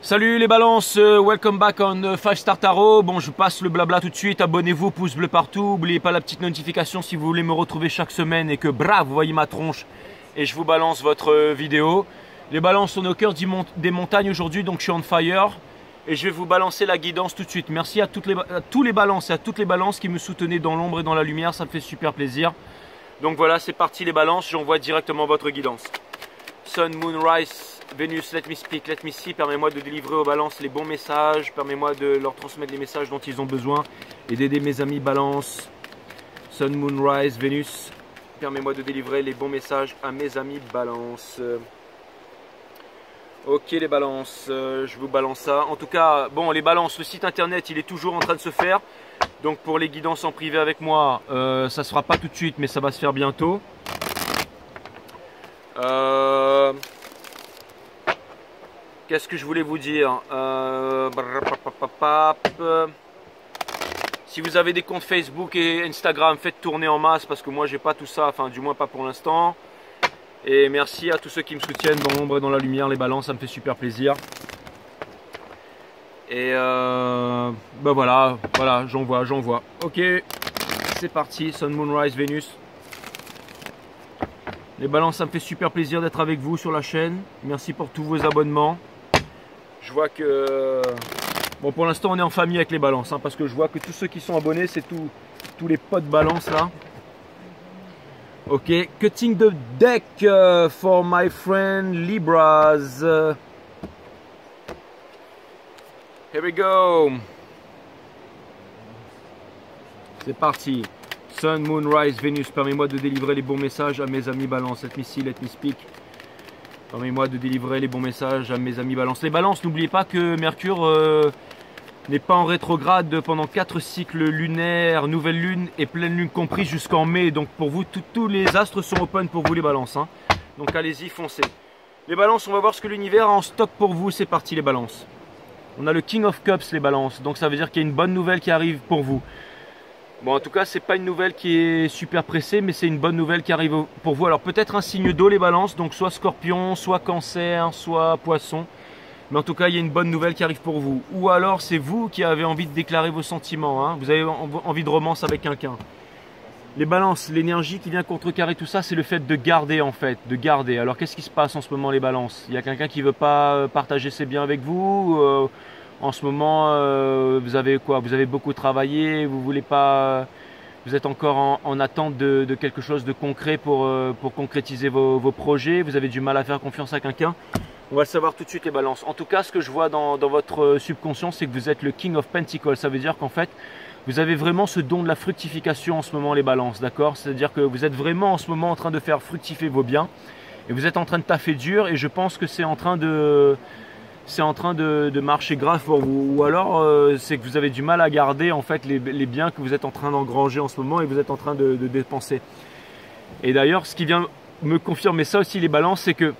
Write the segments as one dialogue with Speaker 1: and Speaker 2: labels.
Speaker 1: Salut les balances, welcome back on 5 Star Tarot. Bon, je passe le blabla tout de suite. Abonnez-vous, pouce bleu partout. N'oubliez pas la petite notification si vous voulez me retrouver chaque semaine et que bravo, vous voyez ma tronche et je vous balance votre vidéo. Les balances sont au cœur des montagnes aujourd'hui, donc je suis on fire et je vais vous balancer la guidance tout de suite. Merci à tous les balances et à toutes les balances qui me soutenaient dans l'ombre et dans la lumière, ça me fait super plaisir. Donc voilà, c'est parti les balances, j'envoie directement votre guidance. Sun, Moon, Rise, Vénus, let me speak, let me see, permets-moi de délivrer aux balances les bons messages, permets-moi de leur transmettre les messages dont ils ont besoin et d'aider mes amis balance. Sun, Moon, Rise, Vénus, permets-moi de délivrer les bons messages à mes amis balance. Ok les balances, je vous balance ça. En tout cas, bon les balances, le site internet il est toujours en train de se faire. Donc pour les guidances en privé avec moi, ça ne se fera pas tout de suite mais ça va se faire bientôt. Qu'est-ce que je voulais vous dire? Si vous avez des comptes Facebook et Instagram, faites tourner en masse parce que moi j'ai pas tout ça, enfin du moins pas pour l'instant. Et merci à tous ceux qui me soutiennent dans l'ombre et dans la lumière, les balances, ça me fait super plaisir. Et ben voilà, j'envoie. Ok, c'est parti, Sun, Moon, Rise, Vénus. Les balances, ça me fait super plaisir d'être avec vous sur la chaîne. Merci pour tous vos abonnements. Je vois que... Bon, pour l'instant, on est en famille avec les balances. Hein, parce que je vois que tous ceux qui sont abonnés, c'est tous les potes balance là. Ok. Cutting the deck for my friend Libras. Here we go. C'est parti. Sun, Moon, Rise, Vénus, permets-moi de délivrer les bons messages à mes amis balance. Let me see, let me speak. Permets-moi de délivrer les bons messages à mes amis balance. Les balances, n'oubliez pas que Mercure n'est pas en rétrograde pendant 4 cycles lunaires, nouvelle lune et pleine lune compris jusqu'en mai. Donc pour vous, tous les astres sont open pour vous les balances. Hein. Donc allez-y, foncez. Les balances, on va voir ce que l'univers a en stock pour vous. C'est parti les balances. On a le King of Cups les balances. Donc ça veut dire qu'il y a une bonne nouvelle qui arrive pour vous. Bon, en tout cas, c'est pas une nouvelle qui est super pressée, mais c'est une bonne nouvelle qui arrive pour vous. Alors, peut-être un signe d'eau, les balances, donc soit scorpion, soit cancer, soit poisson. Mais en tout cas, il y a une bonne nouvelle qui arrive pour vous. Ou alors, c'est vous qui avez envie de déclarer vos sentiments. Hein. Vous avez envie de romance avec quelqu'un. Les balances, l'énergie qui vient contrecarrer tout ça, c'est le fait de garder, en fait. De garder. Alors, qu'est-ce qui se passe en ce moment, les balances? Il y a quelqu'un qui ne veut pas partager ses biens avec vous en ce moment, vous avez quoi? Vous avez beaucoup travaillé, vous voulez pas, vous êtes encore en attente de quelque chose de concret pour concrétiser vos projets. Vous avez du mal à faire confiance à quelqu'un. On va le savoir tout de suite les balances. En tout cas, ce que je vois dans votre subconscient, c'est que vous êtes le King of Pentacles. Ça veut dire qu'en fait, vous avez vraiment ce don de la fructification en ce moment les balances, d'accord? C'est-à-dire que vous êtes vraiment en ce moment en train de faire fructifier vos biens et vous êtes en train de taffer dur et je pense que c'est en train de marcher grave pour vous, ou alors c'est que vous avez du mal à garder en fait les biens que vous êtes en train d'engranger en ce moment et vous êtes en train de dépenser. Et d'ailleurs, ce qui vient me confirmer ça aussi les balances, c'est que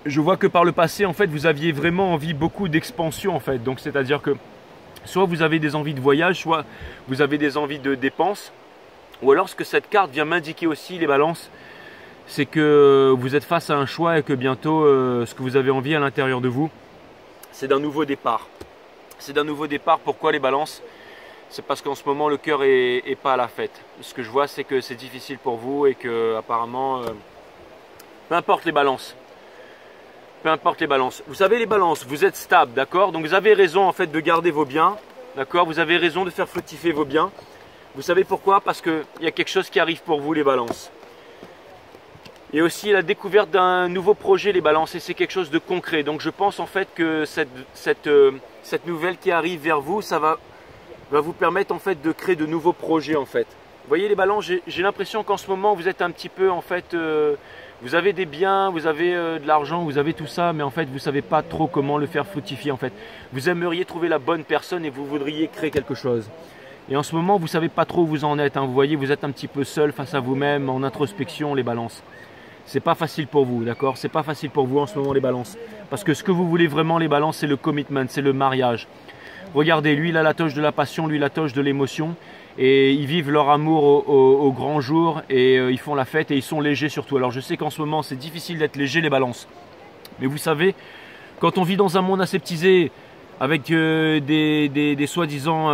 Speaker 1: je vois que par le passé en fait vous aviez vraiment envie beaucoup d'expansion en fait. Donc c'est à dire que soit vous avez des envies de voyage, soit vous avez des envies de dépenses, ou alors ce que cette carte vient m'indiquer aussi les balances, c'est que vous êtes face à un choix et que bientôt ce que vous avez envie à l'intérieur de vous, c'est d'un nouveau départ. C'est d'un nouveau départ. Pourquoi les balances? C'est parce qu'en ce moment le cœur est pas à la fête. Ce que je vois, c'est que c'est difficile pour vous et que apparemment, peu importe les balances. Peu importe les balances. Vous savez les balances, vous êtes stable, d'accord? Donc vous avez raison en fait de garder vos biens, d'accord? Vous avez raison de faire fructifier vos biens. Vous savez pourquoi? Parce qu'il y a quelque chose qui arrive pour vous les balances. Et aussi la découverte d'un nouveau projet les balances et c'est quelque chose de concret. Donc je pense en fait que cette nouvelle qui arrive vers vous, ça va vous permettre en fait de créer de nouveaux projets en fait. Vous voyez les balances, j'ai l'impression qu'en ce moment vous êtes un petit peu en fait, vous avez des biens, vous avez de l'argent, vous avez tout ça, mais en fait vous ne savez pas trop comment le faire fructifier en fait. Vous aimeriez trouver la bonne personne et vous voudriez créer quelque chose. Et en ce moment vous ne savez pas trop où vous en êtes, hein. Vous voyez, vous êtes un petit peu seul face à vous-même, en introspection les balances. C'est pas facile pour vous, d'accord? C'est pas facile pour vous en ce moment les balances. Parce que ce que vous voulez vraiment les balances, c'est le commitment, c'est le mariage. Regardez, lui il a la toge de la passion, lui il a la toge de l'émotion. Et ils vivent leur amour au grand jour et ils font la fête et ils sont légers surtout. Alors je sais qu'en ce moment c'est difficile d'être léger les balances. Mais vous savez, Quand on vit dans un monde aseptisé, avec des soi-disant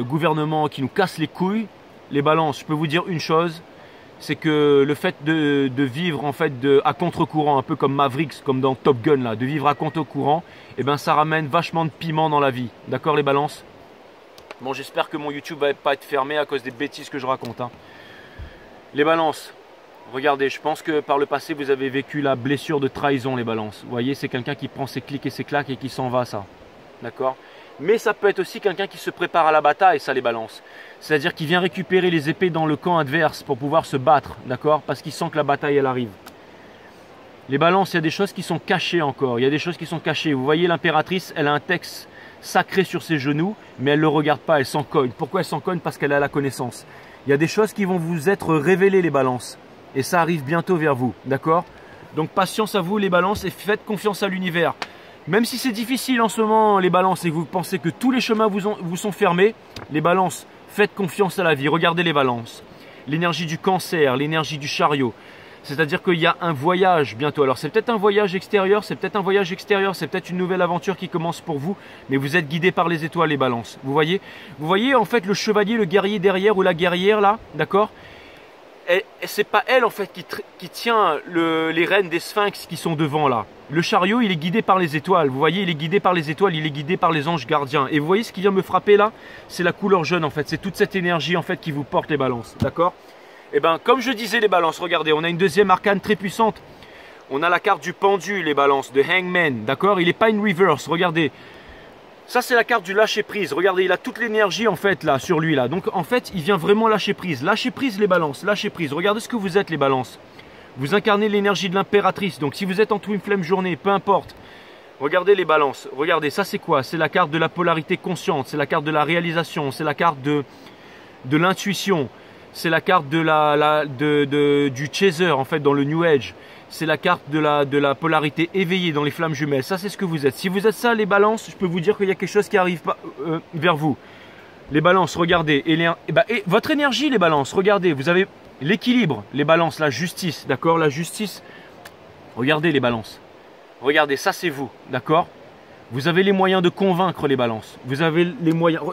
Speaker 1: gouvernements qui nous cassent les couilles, les balances, je peux vous dire une chose, c'est que le fait de vivre en fait à contre-courant, un peu comme Mavericks, comme dans Top Gun là, de vivre à contre-courant, eh ben ça ramène vachement de piment dans la vie. D'accord les balances? Bon, j'espère que mon YouTube va pas être fermé à cause des bêtises que je raconte. Hein. Les balances, regardez, je pense que par le passé vous avez vécu la blessure de trahison les balances. Vous voyez, c'est quelqu'un qui prend ses clics et ses claques et qui s'en va ça. D'accord? Mais ça peut être aussi quelqu'un qui se prépare à la bataille, ça les balance. C'est-à-dire qu'il vient récupérer les épées dans le camp adverse pour pouvoir se battre, d'accord? Parce qu'il sent que la bataille, elle arrive. Les balances, il y a des choses qui sont cachées encore, il y a des choses qui sont cachées. Vous voyez, l'impératrice, elle a un texte sacré sur ses genoux, mais elle ne le regarde pas, elle s'en cogne. Pourquoi elle s'en cogne? Parce qu'elle a la connaissance. Il y a des choses qui vont vous être révélées, les balances. Et ça arrive bientôt vers vous, d'accord? Donc patience à vous, les balances, et faites confiance à l'univers. Même si c'est difficile en ce moment, les balances, et que vous pensez que tous les chemins vous sont fermés, les balances, faites confiance à la vie. Regardez les balances. L'énergie du cancer, l'énergie du chariot. C'est-à-dire qu'il y a un voyage bientôt. Alors c'est peut-être un voyage extérieur, c'est peut-être un voyage extérieur, c'est peut-être une nouvelle aventure qui commence pour vous, mais vous êtes guidé par les étoiles, les balances. Vous voyez en fait le chevalier, le guerrier derrière ou la guerrière là, d'accord? Et c'est pas elle en fait qui tient les rênes des sphinx qui sont devant là. Le chariot il est guidé par les étoiles, vous voyez il est guidé par les étoiles, il est guidé par les anges gardiens. Et vous voyez ce qui vient me frapper là, c'est la couleur jaune en fait, c'est toute cette énergie en fait qui vous porte les balances, d'accord? Et bien comme je disais les balances, regardez, on a une deuxième arcane très puissante. On a la carte du pendu les balances, de Hangman, d'accord? Il n'est pas in reverse, regardez. Ça c'est la carte du lâcher prise, regardez il a toute l'énergie en fait là sur lui là, donc en fait il vient vraiment lâcher prise les balances, lâcher prise, regardez ce que vous êtes les balances, vous incarnez l'énergie de l'impératrice, donc si vous êtes en twin flame journée, peu importe, regardez les balances, regardez ça c'est quoi, c'est la carte de la polarité consciente, c'est la carte de la réalisation, c'est la carte de l'intuition, c'est la carte du chaser en fait dans le New Age. C'est la carte de la polarité éveillée dans les flammes jumelles. Ça, c'est ce que vous êtes. Si vous êtes ça, les balances, je peux vous dire qu'il y a quelque chose qui arrive vers vous. Les balances, regardez. Et votre énergie, les balances, regardez. Vous avez l'équilibre, les balances, la justice, d'accord? La justice. Regardez les balances. Regardez, ça, c'est vous, d'accord? Vous avez les moyens de convaincre les balances. Vous avez les moyens.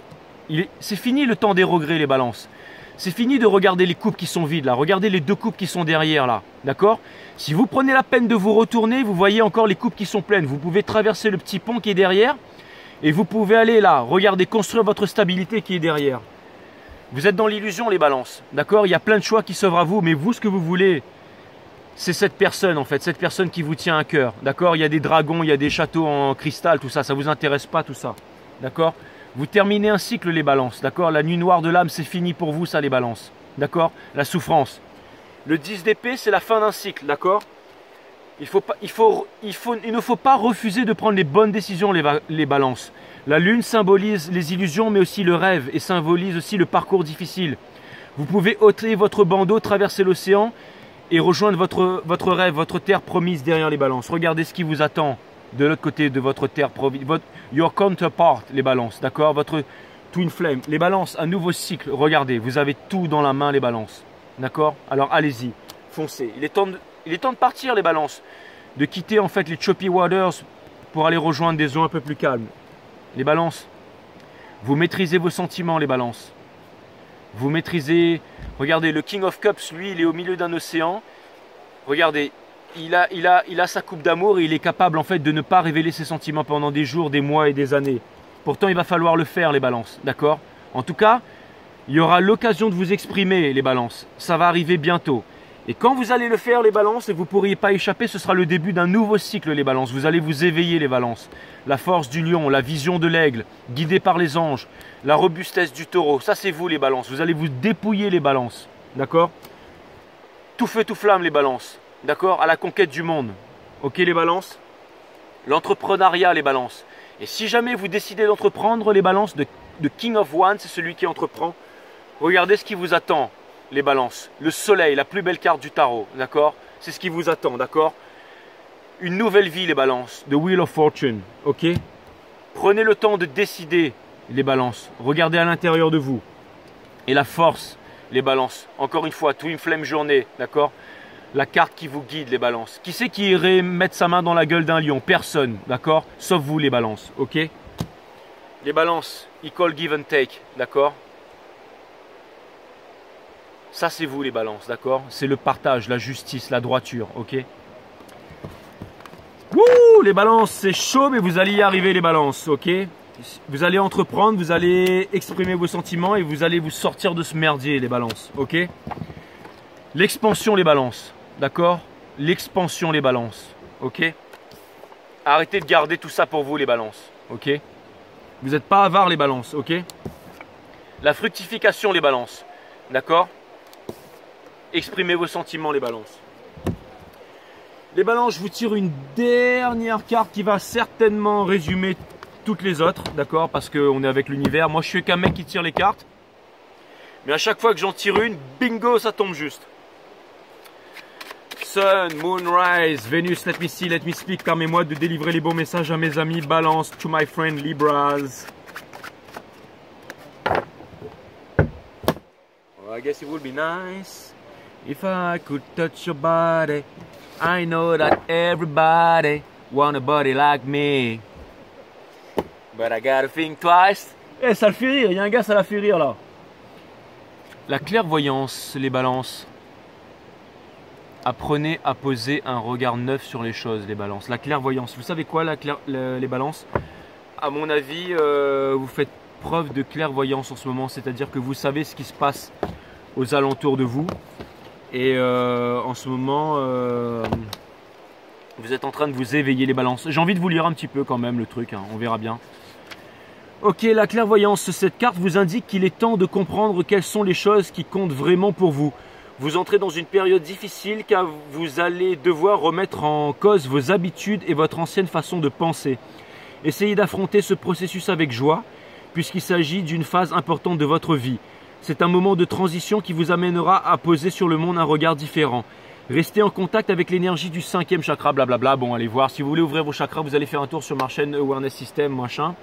Speaker 1: C'est fini le temps des regrets, les balances. C'est fini de regarder les coupes qui sont vides là. Regardez les deux coupes qui sont derrière là. D'accord? Si vous prenez la peine de vous retourner, vous voyez encore les coupes qui sont pleines. Vous pouvez traverser le petit pont qui est derrière. Et vous pouvez aller là. Regardez, construire votre stabilité qui est derrière. Vous êtes dans l'illusion les balances. D'accord? Il y a plein de choix qui s'offrent à vous. Mais vous, ce que vous voulez, c'est cette personne en fait. Cette personne qui vous tient à cœur. D'accord? Il y a des dragons, il y a des châteaux en cristal, tout ça. Ça ne vous intéresse pas tout ça. D'accord? Vous terminez un cycle les balances, d'accord? La nuit noire de l'âme, c'est fini pour vous, ça les balances, d'accord? La souffrance. Le 10 d'épée, c'est la fin d'un cycle, d'accord? Il ne faut pas refuser de prendre les bonnes décisions, les balances. La lune symbolise les illusions, mais aussi le rêve, et symbolise aussi le parcours difficile. Vous pouvez ôter votre bandeau, traverser l'océan, et rejoindre votre rêve, votre terre promise derrière les balances. Regardez ce qui vous attend de l'autre côté de votre terre promise. Your counterpart, les balances, d'accord? Votre twin flame, les balances, un nouveau cycle. Regardez, vous avez tout dans la main, les balances, d'accord? Alors allez-y, foncez. Il est temps de partir, les balances, de quitter en fait les choppy waters pour aller rejoindre des eaux un peu plus calmes. Les balances, vous maîtrisez vos sentiments, les balances. Vous maîtrisez. Regardez, le King of Cups, lui, il est au milieu d'un océan. Regardez. Il a sa coupe d'amour et il est capable en fait de ne pas révéler ses sentiments pendant des jours, des mois et des années. Pourtant, il va falloir le faire, les balances, d'accord? En tout cas, il y aura l'occasion de vous exprimer, les balances. Ça va arriver bientôt. Et quand vous allez le faire, les balances, et que vous ne pourriez pas échapper, ce sera le début d'un nouveau cycle, les balances. Vous allez vous éveiller, les balances. La force du lion, la vision de l'aigle, guidé par les anges, la robustesse du taureau. Ça, c'est vous, les balances. Vous allez vous dépouiller, les balances, d'accord? Tout feu, tout flamme, les balances. D'accord? À la conquête du monde. Ok les balances? L'entrepreneuriat les balances. Et si jamais vous décidez d'entreprendre les balances, de King of Wands, c'est celui qui entreprend. Regardez ce qui vous attend les balances. Le soleil, la plus belle carte du tarot. D'accord? C'est ce qui vous attend. D'accord? Une nouvelle vie les balances. The Wheel of Fortune. Ok? Prenez le temps de décider les balances. Regardez à l'intérieur de vous. Et la force les balances. Encore une fois, Twin Flame journée. D'accord? la carte qui vous guide, les balances. Qui c'est qui irait mettre sa main dans la gueule d'un lion? Personne, d'accord? Sauf vous, les balances, ok? Les balances, equal give and take, d'accord? Ça, c'est vous, les balances, d'accord? C'est le partage, la justice, la droiture, ok? Wouh, les balances, c'est chaud, mais vous allez y arriver, les balances, ok? Vous allez entreprendre, vous allez exprimer vos sentiments et vous allez vous sortir de ce merdier, les balances, ok? L'expansion, les balances, d'accord? L'expansion, les balances, ok? Arrêtez de garder tout ça pour vous, les balances, ok? Vous n'êtes pas avares, les balances, ok? La fructification, les balances, d'accord? Exprimez vos sentiments, les balances. Les balances, je vous tire une dernière carte qui va certainement résumer toutes les autres, d'accord? Parce qu'on est avec l'univers. Moi, je suis qu'un mec qui tire les cartes. Mais à chaque fois que j'en tire une, bingo, ça tombe juste. Sun, Moonrise, Vénus, let me see, let me speak. Permets-moi de délivrer les bons messages à mes amis. Balance, to my friend Libras. Well, I guess it would be nice if I could touch your body. I know that everybody want a body like me. But I gotta think twice. Eh, ça le fait rire, il y a un gars, ça l'a fait rire là. La clairvoyance, les balances. Apprenez à poser un regard neuf sur les choses, les balances. La clairvoyance, vous savez quoi, les balances? À mon avis, vous faites preuve de clairvoyance en ce moment, c'est-à-dire que vous savez ce qui se passe aux alentours de vous. Et en ce moment, vous êtes en train de vous éveiller, les balances. J'ai envie de vous lire un petit peu quand même le truc, hein, on verra bien. Ok, la clairvoyance, cette carte vous indique qu'il est temps de comprendre quelles sont les choses qui comptent vraiment pour vous. Vous entrez dans une période difficile car vous allez devoir remettre en cause vos habitudes et votre ancienne façon de penser. Essayez d'affronter ce processus avec joie, puisqu'il s'agit d'une phase importante de votre vie. C'est un moment de transition qui vous amènera à poser sur le monde un regard différent. Restez en contact avec l'énergie du 5e chakra, blablabla. Bon, allez voir. Si vous voulez ouvrir vos chakras, vous allez faire un tour sur ma chaîne Awareness System, machin.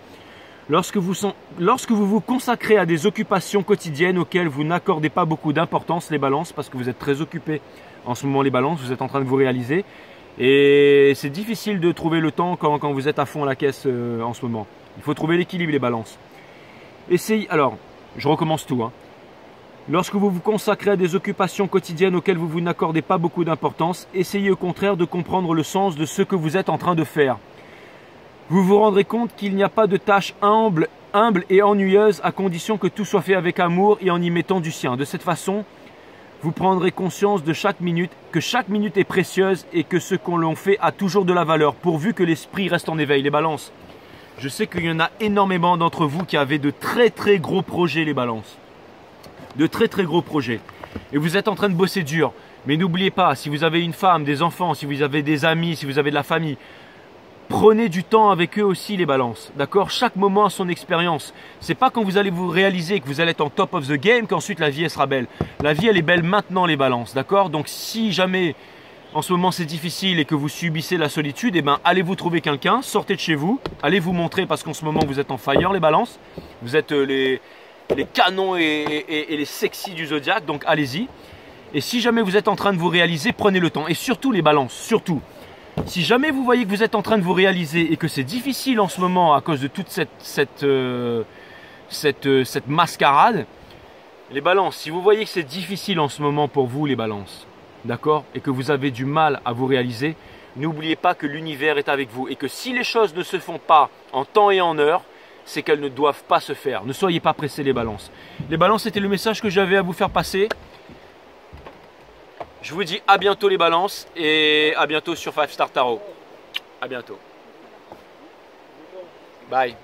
Speaker 1: Lorsque vous vous consacrez à des occupations quotidiennes auxquelles vous n'accordez pas beaucoup d'importance, les balances, parce que vous êtes très occupés en ce moment, les balances, vous êtes en train de vous réaliser. Et c'est difficile de trouver le temps quand vous êtes à fond à la caisse en ce moment. Il faut trouver l'équilibre, les balances. Essayez, alors, je recommence tout, hein. Lorsque vous vous consacrez à des occupations quotidiennes auxquelles vous n'accordez pas beaucoup d'importance, essayez au contraire de comprendre le sens de ce que vous êtes en train de faire. Vous vous rendrez compte qu'il n'y a pas de tâche humble et ennuyeuse à condition que tout soit fait avec amour et en y mettant du sien. De cette façon, vous prendrez conscience de que chaque minute est précieuse et que ce qu'on l'on fait a toujours de la valeur, pourvu que l'esprit reste en éveil. Les balances, je sais qu'il y en a énormément d'entre vous qui avaient de très très gros projets, les balances. De très très gros projets. Et vous êtes en train de bosser dur. Mais n'oubliez pas, si vous avez une femme, des enfants, si vous avez des amis, si vous avez de la famille, prenez du temps avec eux aussi, les balances, d'accord? Chaque moment a son expérience. C'est pas quand vous allez vous réaliser que vous allez être en top of the game qu'ensuite la vie elle sera belle. La vie elle est belle maintenant, les balances, d'accord? Donc si jamais en ce moment c'est difficile et que vous subissez la solitude, eh ben allez vous trouver quelqu'un, sortez de chez vous, allez vous montrer parce qu'en ce moment vous êtes en fire, les balances. Vous êtes les canons et les sexy du zodiaque, donc allez-y. Et si jamais vous êtes en train de vous réaliser, prenez le temps. Et surtout les balances, surtout. Si jamais vous voyez que vous êtes en train de vous réaliser et que c'est difficile en ce moment à cause de toute cette mascarade, les balances, si vous voyez que c'est difficile en ce moment pour vous, les balances, d'accord, et que vous avez du mal à vous réaliser, n'oubliez pas que l'univers est avec vous et que si les choses ne se font pas en temps et en heure, c'est qu'elles ne doivent pas se faire. Ne soyez pas pressés, les balances. Les balances, c'était le message que j'avais à vous faire passer. Je vous dis à bientôt, les balances, et à bientôt sur 5 Star Tarot. À bientôt. Bye.